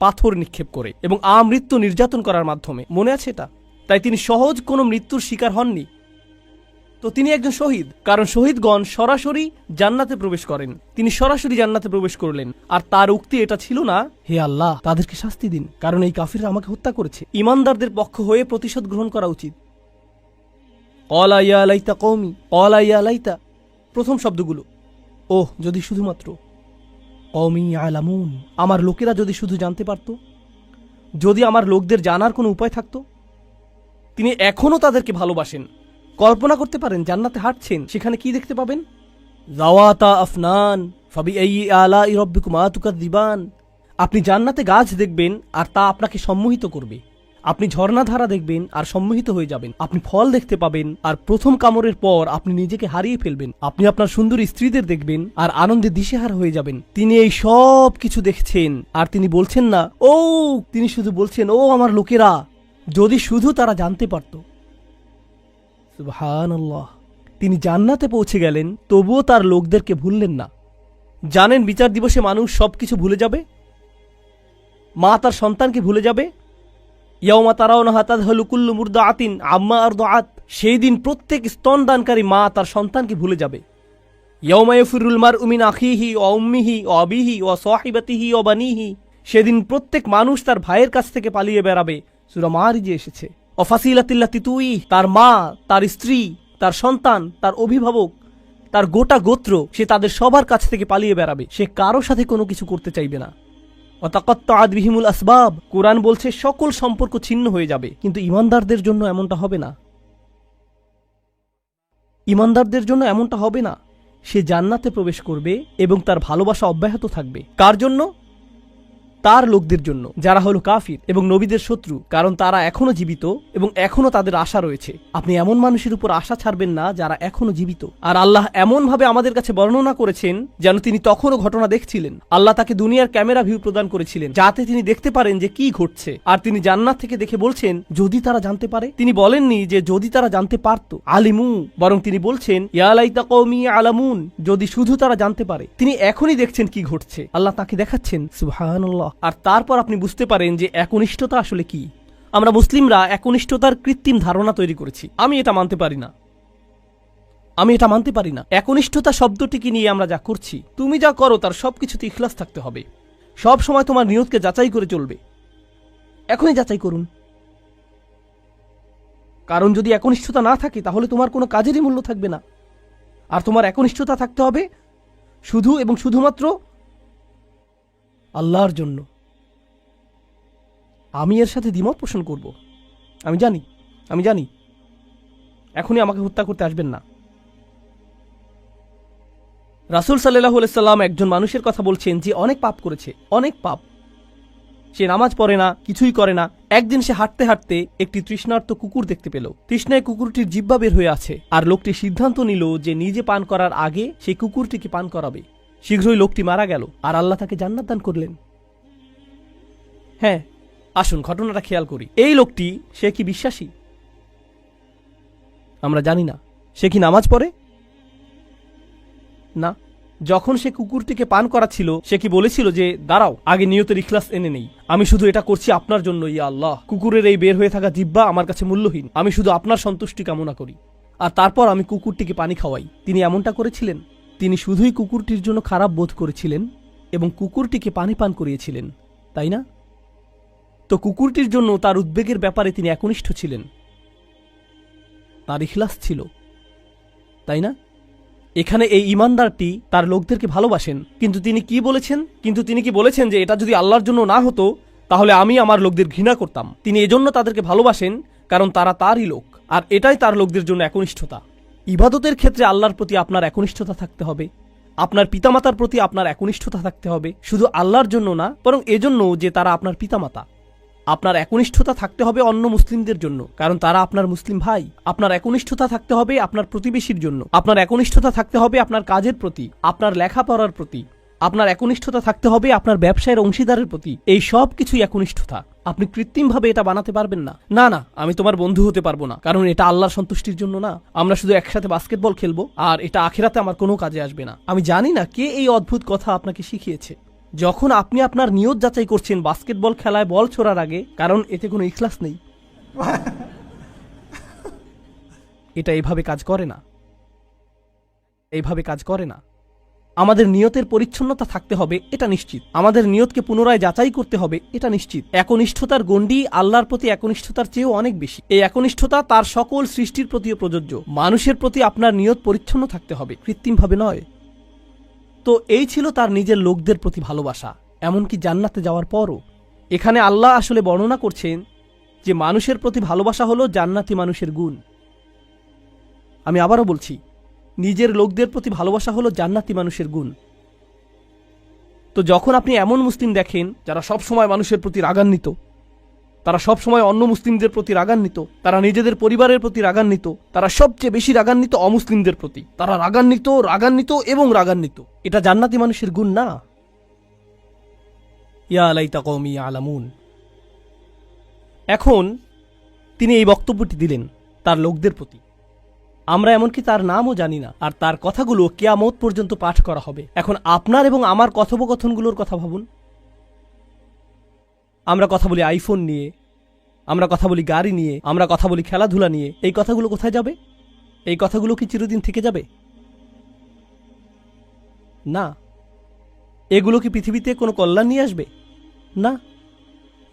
A: পাথর নিক্ষেপ করে এবং আমৃত্যু নির্যাতন করার মাধ্যমে। মনে আছে এটা? তাই তিনি সহজ কোনো মৃত্যুর শিকার হননি। তো তিনি একজন শহীদ, কারণ শহীদগণ সরাসরি জান্নাতে প্রবেশ করেন। তিনি সরাসরি জান্নাতে প্রবেশ করলেন। আর তার উক্তি এটা ছিল না, হে আল্লাহ তাদেরকে শাস্তি দিন, কারণ এই কাফিররা আমাকে হত্যা করেছে। ঈমানদারদের পক্ষ হয়ে প্রতিশোধ গ্রহণ করা উচিত। ক্বালা ইয়া লাইতা কওমি, ক্বালা ইয়া লাইতা, প্রথম শব্দগুলো, ওহ যদি শুধুমাত্র, কওমি ইয়ালামুন, আমার লোকেরা যদি শুধু জানতে পারত, যদি আমার লোকদের জানার কোনো উপায় থাকতো। তিনি এখনও তাদেরকে ভালোবাসেন। কল্পনা করতে পারেন জান্নাতে হাঁটছেন, সেখানে কি দেখতে পাবেন? যাওয়াতা আফনান ফাবিআইয়ি আলাই রাব্বিকুমা তুকাযযিবান। আপনি জান্নাতে গাছ দেখবেন আর তা আপনাকে সম্মোহিত করবে। আপনি ঝর্ণাধারা দেখবেন আর সম্মোহিত হয়ে যাবেন। আপনি ফল দেখতে পাবেন আর প্রথম কামড়ের পর আপনি নিজেকে হারিয়ে ফেলবেন। আপনি আপনার সুন্দরী স্ত্রীদের দেখবেন আর আনন্দে দিশেহারা হয়ে যাবেন। তিনি এই সব কিছু দেখছেন আর তিনি বলছেন না ও, তিনি শুধু বলছেন ও আমার লোকেরা, যদি শুধু তারা জানতে পারত। সুবহানাল্লাহ। তিনি জান্নাতে পৌঁছে গেলেন, তবুও তার লোকদেরকে ভুললেন না। জানেন বিচার দিবসে মানুষ সবকিছু ভুলে যাবে। মা তার সন্তানকে ভুলে যাবে। ইয়াউমা তারাউনাহা তাযহালু কুল্লু মুরদাআতিন আম্মা আরদাআত। সেই দিন প্রত্যেক স্তনদানকারী মা তার সন্তানকে ভুলে যাবে। ইয়াউমা ইয়াফিরুল মারউ মিন আখিহি ওয়া উম্মিহি ওয়া আবিহি ওয়া সাহিবাতিহি ওয়া বানিহি। সেদিন প্রত্যেক মানুষ তার ভাইয়ের কাছ থেকে পালিয়ে বেড়াবে। সূরা মারিজে এসেছে। ওয়া ফাসিলাতিল্লাতি তুই, তার মা, তার স্ত্রী, তার সন্তান, তার অভিভাবক, তার গোটা গোত্র, সে তাদের সবার কাছ থেকে পালিয়ে বেড়াবে। সে কারো সাথে কোনো কিছু করতে চাইবে না। ওয়াতাকাত্তাআত বিহিমুল আসবাব। কুরআন বলছে সকল সম্পর্ক ছিন্ন হয়ে যাবে। কিন্তু ঈমানদারদের জন্য এমনটা হবে না। ঈমানদারদের জন্য এমনটা হবে না। সে জান্নাতে প্রবেশ করবে এবং তার ভালোবাসা অব্যাহত থাকবে। কার জন্য? তার লোকদের জন্য, যারা হলো কাফির এবং নবীদের শত্রু, কারণ তারা এখনো জীবিত এবং এখনো তাদের আশা রয়েছে। আপনি এমন মানুষের উপর আশা ছাড়বেন না যারা এখনো জীবিত। আর আল্লাহ এমন ভাবে আমাদের কাছে বর্ণনা করেছেন যেন তিনি তখনও ঘটনা দেখছিলেন। আল্লাহ তাকে দুনিয়ার ক্যামেরা ভিউ প্রদান করেছিলেন যাতে তিনি দেখতে পারেন যে কি ঘটছে। আর তিনি জান্নাত থেকে দেখে বলছেন যদি তারা জানতে পারে। তিনি বলেননি যে যদি তারা জানতে পারত, আলিমু, বরং তিনি বলছেন ইয়া লাইতা কওমি আলামুন, যদি শুধু তারা জানতে পারে। তিনি এখনই দেখছেন কি ঘটছে। আল্লাহ তাকে দেখাচ্ছেন। সুবহানাল্লাহ। আর তারপর আপনি বুঝতে পারেন যে একনিষ্ঠতা আসলে কি। আমরা মুসলিমরা একনিষ্ঠতার কৃত্রিম ধারণা তৈরি করেছি। আমি এটা মানতে পারি না। একনিষ্ঠতা শব্দটিকে নিয়ে আমরা যা করছি, তুমি যা করো তার সবকিছুতে ইখলাস থাকতে হবে। সব সময় তোমার নিয়তকে যাচাই করে চলবে। এখনই যাচাই করুন। কারণ যদি একনিষ্ঠতা না থাকে তাহলে তোমার কোনো কাজেরই মূল্য থাকবে না। আর তোমার একনিষ্ঠতা থাকতে হবে শুধু এবং শুধুমাত্র আল্লাহর জন্য। আমি এর সাথে দ্বিমত পোষণ করব? আমি জানি এখনই আমাকে হত্যা করতে আসবেন না। রাসূল সাল্লাল্লাহু আলাইহি সাল্লাম একজন মানুষের কথা বলছেন যে অনেক পাপ করেছে, অনেক পাপ। সে নামাজ পড়ে না, কিছুই করে না। একদিন সে হাঁটতে হাঁটতে একটি তৃষ্ণার্ত কুকুর দেখতে পেল। তৃষ্ণায় কুকুরটির জিহ্বা বের হয়ে আছে, আর লোকটি সিদ্ধান্ত নিল যে নিজে পান করার আগে সেই কুকুরটিকে পান করাবে। শীঘ্রই লোকটি মারা গেল, আর আল্লাহ তাকে জান্নাত দান করলেন। হ্যাঁ, আসুন ঘটনাটা খেয়াল করি। এই লোকটি, সে কি বিশ্বাসী? আমরা জানি না। সে কি নামাজ পড়ে? না। যখন সে কুকুরটিকে পান করাচ্ছিল, সে কি বলেছিল যে দাঁড়াও, আগে নিয়তের ইখলাস এনে নেই, আমি শুধু এটা করছি আপনার জন্য, ইয়া আল্লাহ, কুকুরের এই বের হয়ে থাকা জিহ্বা আমার কাছে মূল্যহীন, আমি শুধু আপনার সন্তুষ্টি কামনা করি, আর তারপর আমি কুকুরটিকে পানি খাওয়াই? তিনি এমনটা করেছিলেন? তিনি শুধুই কুকুরটির জন্য খারাপ বোধ করেছিলেন এবং কুকুরটিকে পানি পান করিয়েছিলেন, তাই না? তো কুকুরটির জন্য তার উদ্বেগের ব্যাপারে তিনি একনিষ্ঠ ছিলেন, তার ইখলাস ছিল, তাই না? এখানে এই ইমানদারটি তার লোকদেরকে ভালোবাসেন, কিন্তু তিনি কি বলেছেন যে এটা যদি আল্লাহর জন্য না হতো তাহলে আমি আমার লোকদের ঘৃণা করতাম। তিনি এজন্য তাদেরকে ভালোবাসেন কারণ তারা তারই লোক, আর এটাই তার লোকদের জন্য একনিষ্ঠতা। ইবাদতের ক্ষেত্রে আল্লাহর প্রতি আপনার একনিষ্ঠতা থাকতে হবে, আপনার পিতামাতার প্রতি আপনার একনিষ্ঠতা থাকতে হবে, শুধু আল্লাহর জন্য না, বরং এজন্য যে তারা আপনার পিতামাতা। আপনার একনিষ্ঠতা থাকতে হবে অন্য মুসলিমদের জন্য, কারণ তারা আপনার মুসলিম ভাই। আপনার একনিষ্ঠতা থাকতে হবে আপনার প্রতিবেশীর জন্য, আপনার একনিষ্ঠতা থাকতে হবে আপনার কাজের প্রতি, আপনার লেখাপড়ার প্রতি, আপনার একনিষ্ঠতা থাকতে হবে আপনার ব্যবসায়ের অংশীদারের প্রতি। এই সব কিছুই একনিষ্ঠতা। আপনি কৃত্রিমভাবে এটা বানাতে পারবেন না। না, আমি তোমার বন্ধু হতে পারবো না, কারণ এটা আল্লাহর সন্তুষ্টির জন্য না। আমরা শুধু একসাথে বাস্কেটবল খেলবো, আর এটা আখিরাতে আমার কোনো কাজে আসবে না। আমি জানি না কে এই অদ্ভুত কথা আপনাকে শিখিয়েছে। যখন আপনি আপনার নিয়ত যাচাই করছেন বাস্কেটবল খেলায় বল ছোড়ার আগে, কারণ এতে কোনো ইখলাস নেই, এটা এইভাবে কাজ করে না। আমাদের নিয়তের পরিচ্ছন্নতা থাকতে হবে, এটা নিশ্চিত। আমাদের নিয়তকে পুনরায় যাচাই করতে হবে, এটা নিশ্চিত। একনিষ্ঠতার গণ্ডি আল্লাহর প্রতি একনিষ্ঠতার চেয়েও অনেক বেশি। এই একনিষ্ঠতা তার সকল সৃষ্টির প্রতিও প্রযোজ্য। মানুষের প্রতি আপনার নিয়ত পরিচ্ছন্ন থাকতে হবে, কৃত্রিমভাবে নয়। তো এই ছিল তার নিজের লোকদের প্রতি ভালোবাসা, এমনকি জান্নাতে যাওয়ার পরও। এখানে আল্লাহ আসলে বর্ণনা করছেন যে মানুষের প্রতি ভালোবাসা হলো জান্নাতি মানুষের গুণ। আমি আবারও বলছি, নিজের লোকদের প্রতি ভালোবাসা হলো জান্নাতি মানুষের গুণ। তো যখন আপনি এমন মুসলিম দেখেন যারা সব সময় মানুষের প্রতি রাগান্বিত, তারা সব সময় অন্য মুসলিমদের প্রতি রাগান্বিত, তারা নিজেদের পরিবারের প্রতি রাগান্বিত, তারা সবচেয়ে বেশি রাগান্বিত অমুসলিমদের প্রতি, তারা রাগান্বিত, এটা জান্নাতি মানুষের গুণ না। ইয়া লাইতা কওমি ইয়ালামুন। এখন তিনি এই বক্তব্যটি দিলেন তার লোকদের প্রতি। আমরা এমনকি তার নামও জানি না, আর তার কথাগুলো কিয়ামত পর্যন্ত পাঠ করা হবে। এখন আপনার এবং আমার কথোপকথনগুলোর কথা ভাবুন। আমরা কথা বলি আইফোন নিয়ে, আমরা কথা বলি গাড়ি নিয়ে, আমরা কথা বলি খেলাধুলা নিয়ে। এই কথাগুলো কোথায় যাবে? এই কথাগুলো কি চিরদিন থেকে যাবে? না। এগুলো কি পৃথিবীতে কোনো কল্যাণ নিয়ে আসবে? না।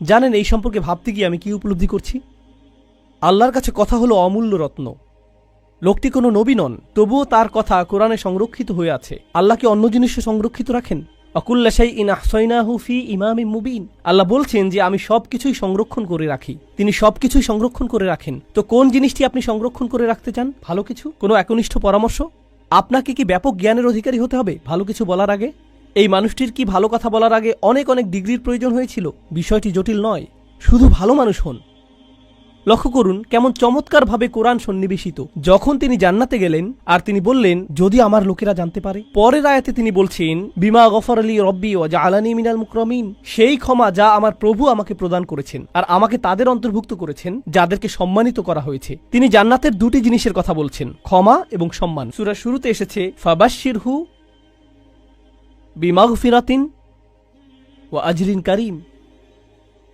A: জানেন এই সম্পর্কে ভাবতে গিয়ে আমি কি উপলব্ধি করছি? আল্লাহর কাছে কথা হলো অমূল্য রত্ন। লোকটি কোনো নবী নন, তবুও তার কথা কোরআনে সংরক্ষিত হয়ে আছে। আল্লাহ কি অন্য জিনিসে সংরক্ষিত রাখেন? আকুল্লা শাইইন আহসাইনাহু ফি ইমামিম মুবিন। আল্লাহ বলছেন যে আমি সবকিছুই সংরক্ষণ করে রাখি। তিনি সবকিছুই সংরক্ষণ করে রাখেন। তো কোন জিনিসটি আপনি সংরক্ষণ করে রাখতে চান? ভালো কিছু? কোনো একনিষ্ঠ পরামর্শ? আপনাকে কি ব্যাপক জ্ঞানের অধিকারী হতে হবে ভালো কিছু বলার আগে? এই মানুষটির কি ভালো কথা বলার আগে অনেক ডিগ্রির প্রয়োজন হয়েছিল? বিষয়টি জটিল নয়, শুধু ভালো মানুষ হন। লক্ষ্য করুন কেমন চমৎকারভাবে কোরআন সন্নিবেশিত। যখন তিনি জান্নাতে গেলেন আর তিনি বললেন যদি আমার লোকেরা জানতে পারে, পরের আয়াতে তিনি বলছেন বিমা গফরলি রব্বি ওয়া জাআলানি মিনাল মুকরামিন, সেই ক্ষমা যা আমার প্রভু আমাকে প্রদান করেছেন আর আমাকে তাদের অন্তর্ভুক্ত করেছেন যাদেরকে সম্মানিত করা হয়েছে। তিনি জান্নাতের দুটি জিনিসের কথা বলছেন, ক্ষমা এবং সম্মান। সূরার শুরুতে এসেছে ফাবাশশিরহু বিমাগফিরাতিন ওয়া আজরিন কারীম।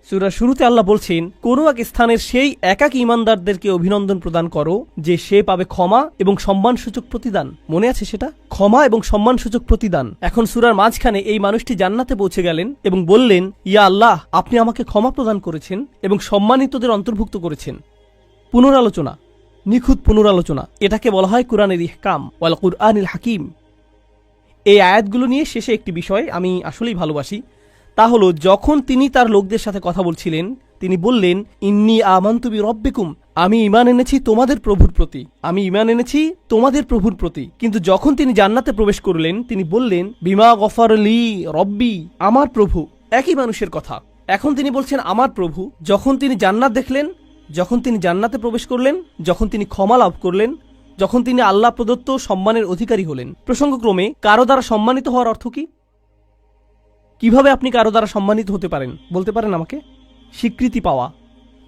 A: সূরার শুরুতে আল্লাহ বলছেন কোন এক স্থানের সেই একাকী ঈমানদারদেরকে অভিনন্দন প্রদান করো যে সে পাবে ক্ষমা এবং সম্মানসূচক প্রতিদান। মনে আছে সেটা? ক্ষমা এবং সম্মানসূচক প্রতিদান। এখন সূরার মাঝখানে এই মানুষটি জান্নাতে পৌঁছে গেলেন এবং বললেন ইয়া আল্লাহ, আপনি আমাকে ক্ষমা প্রদান করেছেন এবং সম্মানিতদের অন্তর্ভুক্ত করেছেন। পুনরালোচনা, নিখুঁত পুনরালোচনা। এটাকে বলা হয় কুরআনের ইহকাম ওয়াল কুরআনিল হাকিম। এই আয়াতগুলো নিয়ে শেষে একটি বিষয় আমি আসলেই ভালোবাসি, তা হলো যখন তিনি তার লোকদের সাথে কথা বলছিলেন তিনি বললেন, ইন্নী আমানতু বিরব্বিকুম, আমি ঈমান এনেছি তোমাদের প্রভুর প্রতি, আমি ঈমান এনেছি তোমাদের প্রভুর প্রতি। কিন্তু যখন তিনি জান্নাতে প্রবেশ করলেন তিনি বললেন, বিমা গফারলি রব্বি, আমার প্রভু। একই মানুষের কথা। এখন তিনি বলছেন আমার প্রভু। যখন তিনি জান্নাত দেখলেন, যখন তিনি জান্নাতে প্রবেশ করলেন, যখন তিনি ক্ষমা লাভ করলেন, যখন তিনি আল্লাহ প্রদত্ত সম্মানের অধিকারী হলেন। প্রসঙ্গক্রমে কারো দ্বারা সম্মানিত হওয়ার অর্থ কি? কিভাবে আপনি কারো দ্বারা সম্মানিত হতে পারেন বলতে পারেন আমাকে? স্বীকৃতি পাওয়া।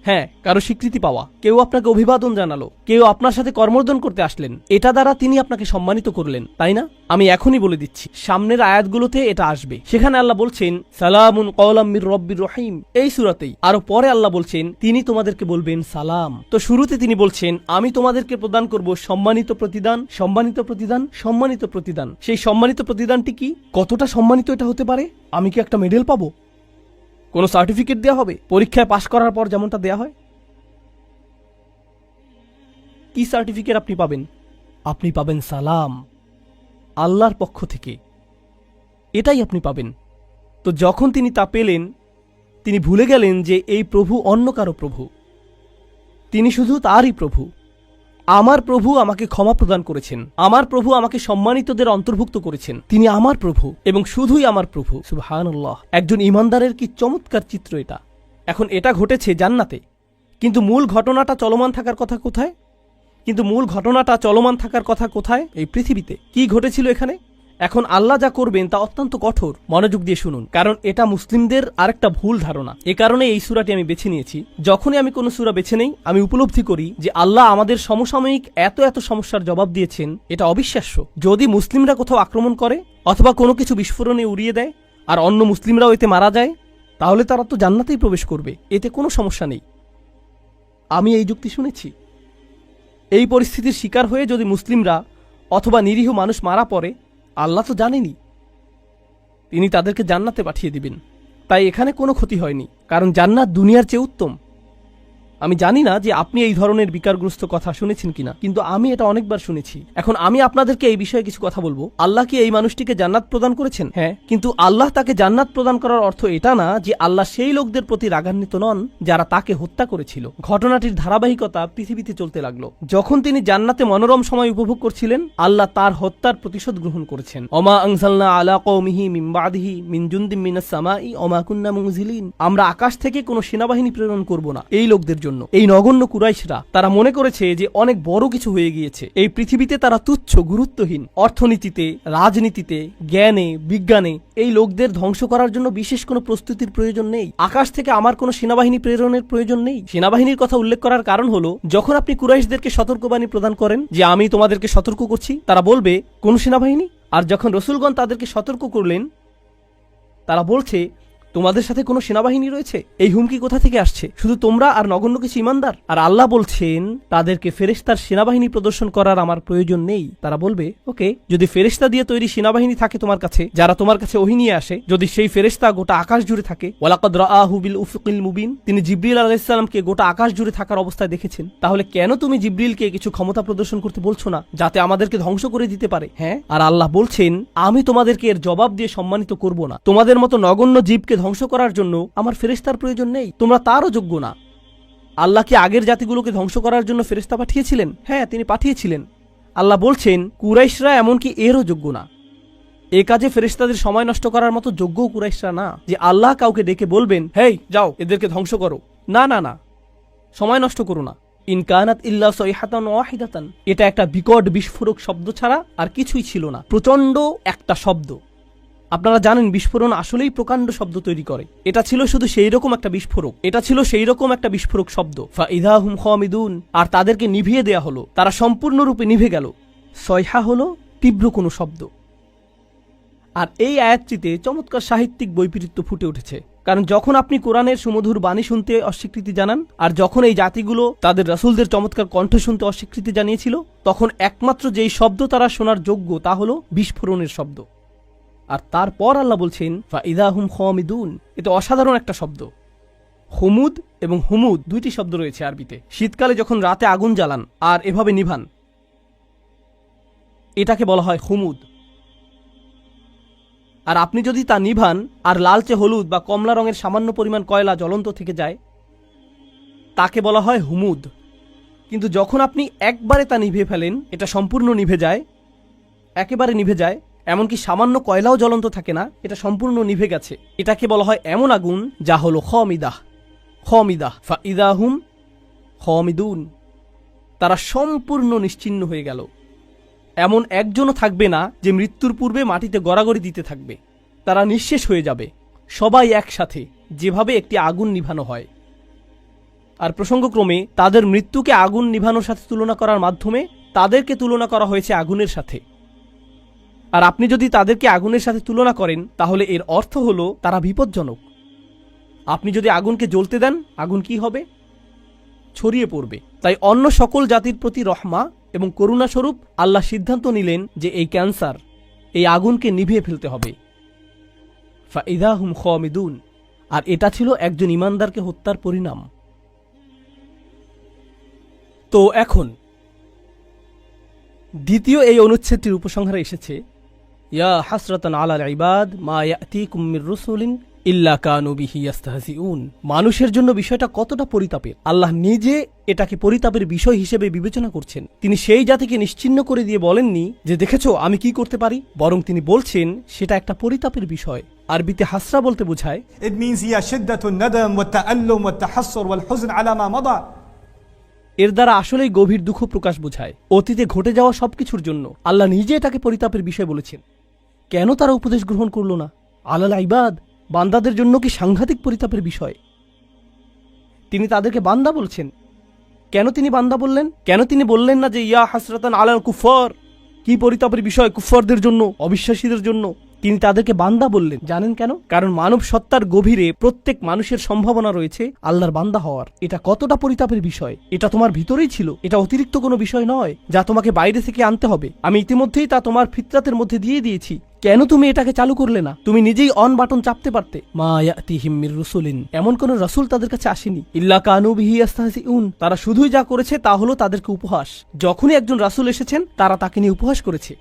A: হ্যাঁ, কারো স্বীকৃতি পাওয়া। কেউ আপনাকে অভিবাদন জানালো, কেউ আপনার সাথে কর্মর্দন করতে আসলেন, এটা দ্বারা তিনি আপনাকে সম্মানিত করলেন, তাই না? আমি এখনই বলে দিচ্ছি, সামনের আয়াতগুলোতে এটা আসবে। সেখানে আল্লাহ বলছেন সালামুন কওলাম মির রব্বির রহিম, এই সূরাতেই। আরো পরে আল্লাহ বলছেন তিনি তোমাদেরকে বলবেন সালাম। তো শুরুতে তিনি বলছেন আমি তোমাদেরকে প্রদান করব সম্মানিত প্রতিদান, সম্মানিত প্রতিদান, সম্মানিত প্রতিদান। সেই সম্মানিত প্রতিদানটি কি? কতটা সম্মানিত এটা হতে পারে? আমি কি একটা মেডেল পাবো? কোনো সার্টিফিকেট দেওয়া হবে পরীক্ষায় পাশ করার পর যেমনটা দেয়া হয়? কি সার্টিফিকেট আপনি পাবেন? আপনি পাবেন সালাম, আল্লাহর পক্ষ থেকে। এটাই আপনি পাবেন। তো যখন তিনি তা পেলেন তিনি ভুলে গেলেন যে এই প্রভু অন্য কারো প্রভু, তিনি শুধু তারই প্রভু। আমার প্রভু আমাকে ক্ষমা প্রদান করেছেন, আমার প্রভু আমাকে সম্মানিতদের অন্তর্ভুক্ত করেছেন, তিনি আমার প্রভু এবং শুধুই আমার প্রভু। সুবহানাল্লাহ। একজন ঈমানদারের কি চমৎকার চিত্র এটা। এখন এটা ঘটেছে জান্নাতে, কিন্তু মূল ঘটনাটা চলমান থাকার কথা কোথায়? এই পৃথিবীতে। কি ঘটেছিল এখানে? এখন আল্লাহ যা করবেন তা অত্যন্ত কঠোর। মনোযোগ দিয়ে শুনুন, কারণ এটা মুসলিমদের আরেকটা ভুল ধারণা। এ কারণে এই সূরাটি আমি বেছে নিয়েছি। যখনই আমি কোনো সূরা বেছে নেই আমি উপলব্ধি করি যে আল্লাহ আমাদের সমসাময়িক এত এত সমস্যার জবাব দিয়েছেন, এটা অবিশ্বাস্য। যদি মুসলিমরা কোথাও আক্রমণ করে অথবা কোনো কিছু বিস্ফোরণে উড়িয়ে দেয় আর অন্য মুসলিমরাও এতে মারা যায়, তাহলে তারা তো জান্নাতেই প্রবেশ করবে, এতে কোনো সমস্যা নেই। আমি এই যুক্তি শুনেছি। এই পরিস্থিতির শিকার হয়ে যদি মুসলিমরা অথবা নিরীহ মানুষ মারা পড়ে, আল্লাহ তো জানেনই তিনি তাদেরকে জান্নাতে পাঠিয়ে দিবেন। তাই এখানে কোনো ক্ষতি হয়নি, কারণ জান্নাত দুনিয়ার চেয়ে উত্তম। আমি জানি না যে আপনি এই ধরনের বিকারগ্রস্ত কথা শুনেছেন কিনা, কিন্তু আমি এটা অনেকবার শুনেছি। এখন আমি আপনাদেরকে এই বিষয়ে কিছু কথা বলবো। আল্লাহ কি এই মানুষটিকে জান্নাত প্রদান করেছেন? হ্যাঁ, কিন্তু আল্লাহ তাকে জান্নাত প্রদান করার অর্থ এটা না যে আল্লাহ সেই লোকদের প্রতি রাগান্বিত নন যারা তাকে হত্যা করেছিল। ঘটনাটির ধারাবাহিকতা পৃথিবীতে চলতে লাগলো। যখন তিনি জান্নাতে মনোরম সময় উপভোগ করছিলেন, আল্লাহ তার হত্যার প্রতিশোধ গ্রহণ করেছেন। ওমা আনজালনা আলা কওমিহি মিন বাদিহি মিন জুনদিম মিনাস সামাই ওমা কুন্না মুনজিলিন, আমরা আকাশ থেকে কোনো সেনাবাহিনী প্রেরণ করব না এই লোকদের জন্য। এই নগণ্য কুরাইশরা তারা মনে করেছে যে অনেক বড় কিছু হয়ে গিয়েছে। এই পৃথিবীতে তারা তুচ্ছ, গুরুত্বহীন। অর্থনীতিতে, রাজনীতিতে, জ্ঞানে, বিজ্ঞানে এই লোকদের ধ্বংস করার জন্য বিশেষ কোনো প্রস্তুতির প্রয়োজন নেই। আকাশ থেকে আমার কোনো সেনাবাহিনী প্রেরণের প্রয়োজন নেই। সেনাবাহিনীর কথা উল্লেখ করার কারণ হলো, যখন আপনি কুরাইশদেরকে সতর্কবাণী প্রদান করেন যে আমি তোমাদেরকে সতর্ক করছি, তারা বলবে কোন সেনাবাহিনী? আর যখন রসুলগণ তাদেরকে সতর্ক করলেন তারা বলছে তোমাদের সাথে কোনো সেনাবাহিনী রয়েছে। এই হুমকি কোথা থেকে আসছে? শুধু তোমরা আর নগণ্য কিছু ঈমানদার। আর আল্লাহ বলছেন তাদেরকে ফেরেশতার সেনাবাহিনী প্রদর্শন করার আমার প্রয়োজন নেই। তারা বলবে ওকে, যদি ফেরেশতা দিয়ে তৈরি সেনাবাহিনী থাকে তোমার কাছে, যারা তোমার কাছে ওহী নিয়ে আসে, যদি সেই ফেরেশতা গোটা আকাশ জুড়ে থাকে, ওয়ালাকাদ রাআহু বিল উফুকিল মুবিন, তিনি জিবরিল আলাইহিস সালামকে গোটা আকাশ জুড়ে থাকার অবস্থায় দেখেছেন, তাহলে কেন তুমি জিবরিলকে কিছু ক্ষমতা প্রদর্শন করতে বলছো না যাতে আমাদেরকে ধ্বংস করে দিতে পারে? হ্যাঁ, আর আল্লাহ বলছেন আমি তোমাদেরকে এর জবাব দিয়ে সম্মানিত করব না। তোমাদের মতো নগণ্য জীবকে ধ্বংস করার জন্য আমার ফেরেশতার প্রয়োজন নেই, তোমরা তারও যোগ্য না। আল্লাহ কি আগের জাতিগুলোকে ধ্বংস করার জন্য ফেরেশতা পাঠিয়েছিলেন? হ্যাঁ, তিনি পাঠিয়েছিলেন। আল্লাহ বলছেন কুরাইশরা এমনকি এরও যোগ্য না। এ কাজে ফেরেশতাদের সময় নষ্ট করার মতো যোগ্যও কুরাইশরা না যে আল্লাহ কাউকে ডেকে বলবেন হেই যাও এদেরকে ধ্বংস করো। না না না, সময় নষ্ট করো না। ইন কানাত ইল্লা সাইহাতান ওয়াহিদাতান, এটা একটা বিকট বিস্ফোরক শব্দ ছাড়া আর কিছুই ছিল না। প্রচন্ড একটা শব্দ। আপনারা জানেন বিস্ফোরণ আসলেই প্রকাণ্ড শব্দ তৈরি করে। এটা ছিল শুধু সেই রকম একটা বিস্ফোরক, শব্দ। ফাইদা হুম খামিদুন, আর তাদেরকে নিভিয়ে দেয়া হলো, তারা সম্পূর্ণরূপে নিভে গেল। সয়হা হলো তীব্র কোনো শব্দ। আর এই আয়াতটিতে চমৎকার সাহিত্যিক বৈপরীত্য ফুটে উঠেছে। কারণ যখন আপনি কোরআনের সুমধুর বাণী শুনতে অস্বীকৃতি জানান, আর যখন এই জাতিগুলো তাদের রাসূলদের চমৎকার কণ্ঠ শুনতে অস্বীকৃতি জানিয়েছিল, তখন একমাত্র যেই শব্দ তারা শোনার যোগ্য তা হলো বিস্ফোরণের শব্দ। আর তারপর আল্লাহ বলছেন ফাইদা হুম খামিদুন, এটা অসাধারণ একটা শব্দ। হুমুদ এবং হুমুদ দুইটি শব্দ রয়েছে আরবিতে। শীতকালে যখন রাতে আগুন জ্বালান আর এভাবে নিভান, এটাকে বলা হয় হুমুদ। আর আপনি যদি তা নিভান আর লালচে হলুদ বা কমলা রঙের সামান্য পরিমাণ কয়লা জ্বলন্ত থেকে যায়, তাকে বলা হয় হুমুদ। কিন্তু যখন আপনি একবারে তা নিভিয়ে ফেলেন, এটা সম্পূর্ণ নিভে যায়, একেবারে নিভে যায়, এমনকি সামান্য কয়লাও জ্বলন্ত থাকে না, এটা সম্পূর্ণ নিভে গেছে, এটাকে বলা হয় এমন আগুন যা হলো খামিদাহ। খামিদাহ ফাইদাহুম খামিদুন, তারা সম্পূর্ণ নিশ্চিহ্ন হয়ে গেল। এমন একজনও থাকবে না যে মৃত্যুর পূর্বে মাটিতে গড়াগড়ি দিতে থাকবে, তারা নিঃশেষ হয়ে যাবে সবাই একসাথে, যেভাবে একটি আগুন নিভানো হয়। আর প্রসঙ্গক্রমে তাদের মৃত্যুকে আগুন নিভানোর সাথে তুলনা করার মাধ্যমে তাদেরকে তুলনা করা হয়েছে আগুনের সাথে। আর আপনি যদি তাদেরকে আগুনের সাথে তুলনা করেন, তাহলে এর অর্থ হলো তারা বিপজ্জনক। আপনি যদি আগুনকে জ্বলতে দেন, আগুন কি হবে? ছড়িয়ে পড়বে। তাই অন্য সকল জাতির প্রতি রহমা এবং করুণাস্বরূপ আল্লাহ সিদ্ধান্ত নিলেন যে এই ক্যান্সার, এই আগুনকে নিভিয়ে ফেলতে হবে। ফাইদাহুম খামিদুন, আর এটা ছিল একজন ইমানদারকে হত্যার পরিণাম। তো এখন দ্বিতীয় এই অনুচ্ছেদটির উপসংহারে এসেছে, ইয়া হাসরাতান আলাল ইবাদ মা ইয়াতিকুম মির রাসূলিন ইল্লা কানু বিহি ইস্তাহজিউন। মানুষের জন্য বিষয়টা কতটা পরিতাপের, আল্লাহ নিজে এটাকে পরিতাপের বিষয় হিসেবে বিবেচনা করছেন। তিনি সেই জাতিকে নিশ্চিহ্ন করে দিয়ে বলেননি যে দেখেছো আমি কি করতে পারি, বরং তিনি বলছেন সেটা একটা পরিতাপের বিষয়। আরবিতে হাসরা বলতে বোঝায়
B: It means هي شدة الندم والتألم والتحسر والحزن على ما مضى.
A: এর দ্বারা আসলেই গভীর দুঃখ প্রকাশ বোঝায় অতীতে ঘটে যাওয়া সবকিছুর জন্য। আল্লাহ নিজে এটাকে পরিতাপের বিষয় বলেছেন। কেন তারা উপদেশ গ্রহণ করল না? আলাল ইবাদ, বান্দাদের জন্য কি সাংঘাতিক পরিতাপের বিষয়। তিনি তাদেরকে বান্দা বলছেন। কেন তিনি বান্দা বললেন? কেন তিনি বললেন না যে ইয়া হাসরাতান আলাল কুফার, কি পরিতাপের বিষয় কুফারদের জন্য, অবিশ্বাসীদের জন্য। তিনি তাদেরকে বান্দা বললেন। জানেন কেন? কারণ মানব সত্তার গভীরে প্রত্যেক মানুষের সম্ভাবনা রয়েছে আল্লাহর বান্দা হওয়ার। এটা কতটা পরিতাপের বিষয়, এটা তোমার ভিতরেই ছিল। এটা অতিরিক্ত কোনো বিষয় নয় যা তোমাকে বাইরে থেকে আনতে হবে। আমি ইতিমধ্যেই তা তোমার ফিতরাতের মধ্যে দিয়ে দিয়েছি। কেন তুমি এটাকে চালু করলে না? তুমি নিজেই অন বাটন চাপতে পারতে। মা ইয়াতিহিম মির রাসূলিন, এমন কোন রাসূল তাদের কাছে আসেনি। ইল্লা কানু বিহি ইস্তাহজিউন, তারা শুধুই যা করেছে তা হলো তাদেরকে উপহাস। যখনই একজন রাসূল এসেছেন, তারা তাকে নিয়ে উপহাস করেছে।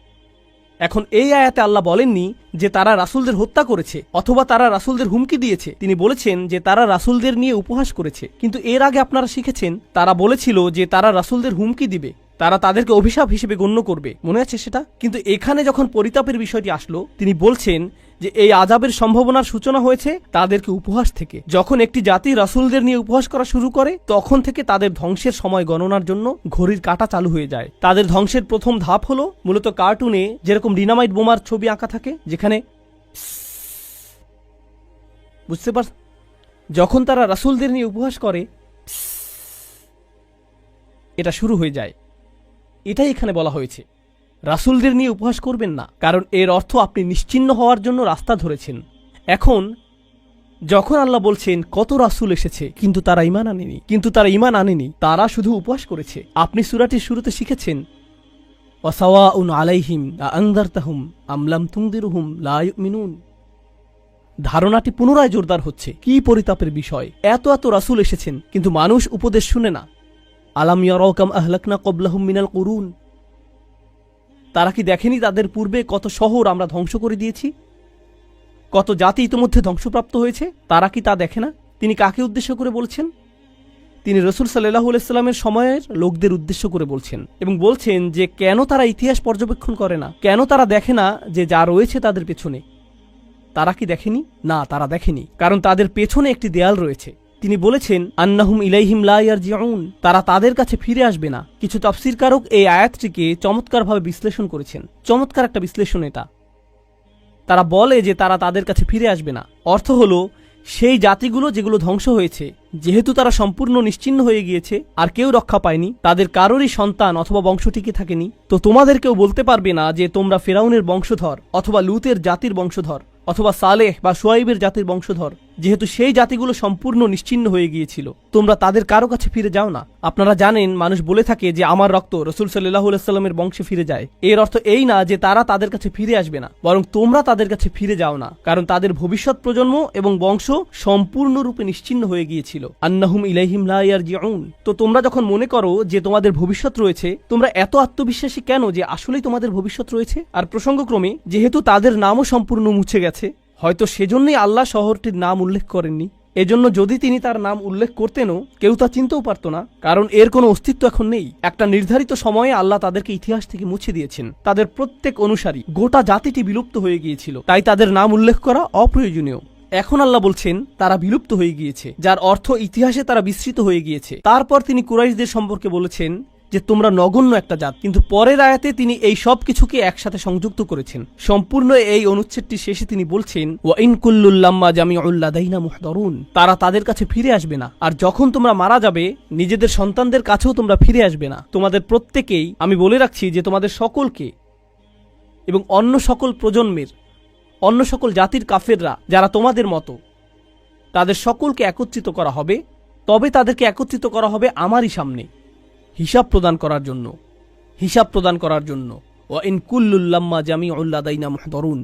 A: এখন এই আয়াতে আল্লাহ বলেননি যে তারা রাসূলদের হত্যা করেছে অথবা তারা রাসূলদের হুমকি দিয়েছে। তিনি বলেছেন যে তারা রাসূলদের নিয়ে উপহাস করেছে। কিন্তু এর আগে আপনারা শিখেছেন তারা বলেছিল যে তারা রাসূলদের হুমকি দিবে, তারা তাদেরকে অভিশাপ হিসেবে গণ্য করবে, মনে আছে সেটা? কিন্তু এখানে যখন পরিতাপের বিষয়টি আসলো, তিনি বলছেন যে এই আযাবের সম্ভাবনার সূচনা হয়েছে তাদেরকে উপহাস থেকে। যখন একটি জাতি রাসূলদের নিয়ে উপহাস করা শুরু করে, তখন থেকে তাদের ধ্বংসের সময় গণনার জন্য ঘড়ির কাঁটা চালু হয়ে যায়। তাদের ধ্বংসের প্রথম ধাপ হলো মূলত কার্টুনে যেরকম ডিনামাইট বোমার ছবি আঁকা থাকে, যেখানে বুঝতে পার, যখন তারা রাসূলদের নিয়ে উপহাস করে এটা শুরু হয়ে যায়। এটাই এখানে বলা হয়েছে, রাসূলদের নিয়ে উপহাস করবেন না, কারণ এর অর্থ আপনি নিশ্চিহ্ন হওয়ার জন্য রাস্তা ধরেছেন। এখন যখন আল্লাহ বলছেন কত রাসূল এসেছে কিন্তু তারা ঈমান আনেনি, তারা শুধু উপহাস করেছে। আপনি সূরাটির শুরুতে শিখেছেন ওয়াসাওয়াউন আলাইহিম আনযারতাহুম আম লাম তুনদিরহুম লা ইউমিনুন। ধারণাটি পুনরায় জোরদার হচ্ছে। কি পরিতাপের বিষয়, এত এত রাসূল এসেছেন কিন্তু মানুষ উপদেশ শুনে না। আলাম ইয়ারাউ কাম আহলাকনা ক্বাবলাহুম মিনাল কুরুন, তারা কি দেখেনি তাদের পূর্বে কত শহর আমরা ধ্বংস করে দিয়েছি, কত জাতি ইতিমধ্যে ধ্বংসপ্রাপ্ত হয়েছে, তারা কি তা দেখে না? তিনি কাকে উদ্দেশ্য করে বলছেন? তিনি রাসূল সাল্লাল্লাহু আলাইহি সাল্লামের সময়ের লোকদের উদ্দেশ্য করে বলছেন এবং বলছেন যে কেন তারা ইতিহাস পর্যবেক্ষণ করে না, কেন তারা দেখে না যে যা রয়েছে তাদের পেছনে। তারা কি দেখেনি? না, তারা দেখেনি, কারণ তাদের পেছনে একটি দেয়াল রয়েছে। তিনি বলেছেন আন্নাহুম ইলাইহিম লা ইয়ারজিউন, তারা তাদের কাছে ফিরে আসবে না। কিছু তাফসীরকারক এই আয়াতটিকে চমৎকারভাবে বিশ্লেষণ করেছেন। চমৎকার একটা বিশ্লেষণ এটা। তারা বলে যে তারা তাদের কাছে ফিরে আসবে না। অর্থ হলো সেই জাতিগুলো যেগুলো ধ্বংস হয়েছে, যেহেতু তারা সম্পূর্ণ নিশ্চিহ্ন হয়ে গিয়েছে আর কেউ রক্ষা পায়নি, তাদের কারোরই সন্তান অথবা বংশ টিকে থাকেনি, তো তোমাদেরকেও বলতে পারবে না যে তোমরা ফিরআউনের বংশধর অথবা লূতের জাতির বংশধর অথবা সালেহ বা শুআইবের জাতির বংশধর। যেহেতু সেই জাতিগুলো সম্পূর্ণ নিশ্চিহ্ন হয়ে গিয়েছিল, তোমরা তাদের কারো কাছে ফিরে যাও না। আপনারা জানেন, মানুষ বলে থাকে যে আমার রক্ত রাসূল সাল্লাল্লাহু আলাইহি ওয়াসাল্লামের বংশে ফিরে যায়। এর অর্থ এই না যে তারা তাদের কাছে ফিরে আসবে না, বরং তোমরা তাদের কাছে ফিরে যাও না, কারণ তাদের ভবিষ্যৎ প্রজন্ম এবং বংশ সম্পূর্ণরূপে নিশ্চিহ্ন হয়ে গিয়েছিল। আন্নাহুম ইলাইহিম লা ইয়ারজিউন। তো তোমরা যখন মনে করো যে তোমাদের ভবিষ্যৎ রয়েছে, তোমরা এত আত্মবিশ্বাসী কেন যে আসলেই তোমাদের ভবিষ্যৎ রয়েছে? আর প্রসঙ্গক্রমে যেহেতু তাদের নামও সম্পূর্ণ মুছে গেছে, হয়তো সেজন্যই আল্লাহ শহরটির নাম উল্লেখ করেননি। এজন্য যদি তিনি তার নাম উল্লেখ করতেনও, কেউ তা চিনতেও পারত না, কারণ এর কোনো অস্তিত্ব এখন নেই। একটা নির্ধারিত সময়ে আল্লাহ তাদেরকে ইতিহাস থেকে মুছে দিয়েছেন। তাদের প্রত্যেক অনুসারী, গোটা জাতিটি বিলুপ্ত হয়ে গিয়েছিল, তাই তাদের নাম উল্লেখ করা অপ্রয়োজনীয়। এখন আল্লাহ বলছেন তারা বিলুপ্ত হয়ে গিয়েছে, যার অর্থ ইতিহাসে তারা বিস্মৃত হয়ে গিয়েছে। তারপর তিনি কুরাইশদের সম্পর্কে বলেছেন যে তোমরা নগণ্য একটা জাত, কিন্তু পরের আয়াতে তিনি এই সব কিছুকে একসাথে সংযুক্ত করেছেন। সম্পূর্ণ এই অনুচ্ছেদটি শেষে তিনি বলছেন, ওয়া ইন কুল্লুল লাম্মা জামিউল লাদাইনা মুহদারুন। তারা তাদের কাছে ফিরে আসবে না, আর যখন তোমরা মারা যাবে নিজেদের সন্তানদের কাছেও তোমরা ফিরে আসবে না। তোমাদের প্রত্যেকেই, আমি বলে রাখছি যে তোমাদের সকলকে এবং অন্য সকল প্রজন্মের, অন্য সকল জাতির কাফেররা যারা তোমাদের মতো, তাদের সকলকে একত্রিত করা হবে। তবে তাদেরকে একত্রিত করা হবে আমারই সামনে হিসাব প্রদান করার জন্য। ওয়া ইন কুল্লুল লাম্মা জামিউল লাদাইনা মুহদারুন।